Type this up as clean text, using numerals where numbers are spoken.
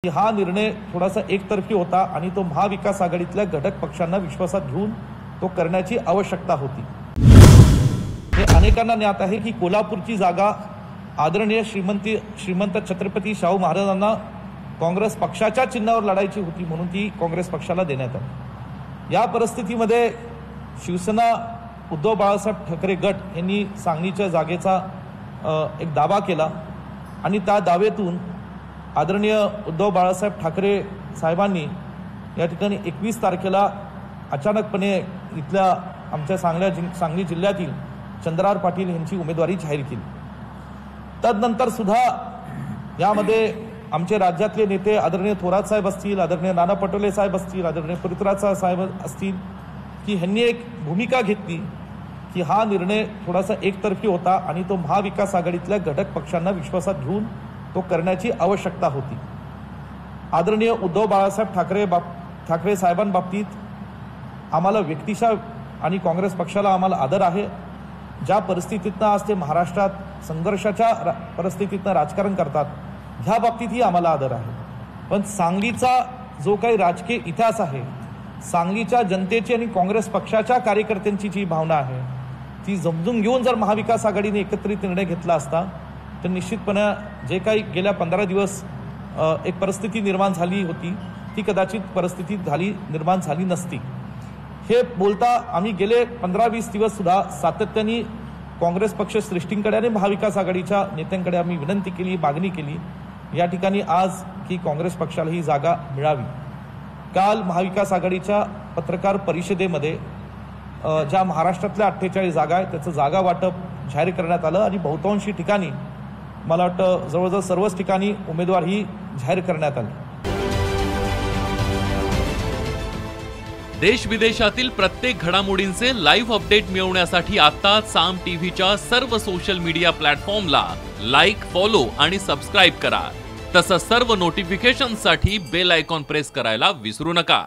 हा निर्णय थोडासा एकतर्फी होता आणि तो महाविकास आघाडीतल्या घटक पक्षांना विश्वासात घेऊन तो करण्याची आवश्यकता होती। हे अनेकांना ज्ञात आहे की कोल्हापूरची जागा आदरणीय श्रीमंत छत्रपती शाहू महाराजांना काँग्रेस पक्षाच्या चिन्हावर लढायची होती, म्हणून ती काँग्रेस पक्षाला देण्यात आली। या परिस्थितीमध्ये शिवसेना उद्धव बाळासाहेब ठाकरे गट यांनी सांगलीच्या जागेचा एक दावा केला आणि त्या दाव्यातून आदरणीय उद्धव बाळासाहेब ठाकरे साहेबांनी या ठिकाणी 21 तारखेला अचानकपणे इथल्या आमच्या सांगली जिल्ह्यातील चंद्रहार पाटील यांची उमेदवारी जाहीर केली। तदनंतर सुद्धा यामध्ये आमचे राज्यातले नेते आदरणीय थोरात साहेब असतील, आदरणीय नाना पटोले साहेब असतील, आदरणीय पृथ्वीराज साहेब असतील की ह्यांनी एक भूमिका घेतली की हा निर्णय थोडासा एकतर्फी होता आणि तो महाविकास आघाडीतल्या घटक पक्षांना विश्वासात घेऊन तो करण्याची आवश्यकता होती। आदरणीय उद्धव बाळासाहेब ठाकरे साहेबांबाबतीत आम्हाला व्यक्तिशः आणि काँग्रेस पक्षाला आम्हाला आदर आहे। ज्या परिस्थितीतनं आज ते महाराष्ट्रात संघर्षाच्या परिस्थितीतनं राजकारण करतात, ह्या बाबतीतही आम्हाला आदर आहे। पण सांगलीचा जो काही राजकीय इतिहास आहे, सांगलीच्या जनतेची आणि काँग्रेस पक्षाच्या कार्यकर्त्यांची जी भावना आहे ती समजून घेऊन जर महाविकास आघाडीने एकत्रित निर्णय घेतला असता तर निश्चितपणे जे काही गेल्या 15 दिवस एक परिस्थिती निर्माण झाली होती ती कदाचित परिस्थिती निर्माण झाली नसती। हे बोलता आम्ही गेले 15-20 दिवस सुद्धा सातत्याने काँग्रेस पक्ष श्रेष्ठींकडे आणि महाविकास आघाडीच्या नेत्यांकडे आम्ही विनंती केली, मागणी केली या ठिकाणी आज की काँग्रेस पक्षाला ही जागा मिळावी। काल महाविकास आघाडीच्या पत्रकार परिषदेमध्ये ज्या महाराष्ट्रातल्या 48 जागा आहेत त्याचं जागा वाटप जाहीर करण्यात आलं आणि बहुतांशी ठिकाणी मला वाटतं जवळजवळ सर्वच ठिकाणी उमेदवार ही जाहीर करण्यात आले। देश विदेशातील प्रत्येक घडामोडींचे लाईव्ह अपडेट मिळवण्यासाठी आता साम टीव्हीच्या सर्व सोशल मीडिया प्लॅटफॉर्मला लाईक, फॉलो आणि सबस्क्राईब करा। तसंच सर्व नोटिफिकेशनसाठी बेल आयकॉन प्रेस करायला विसरू नका।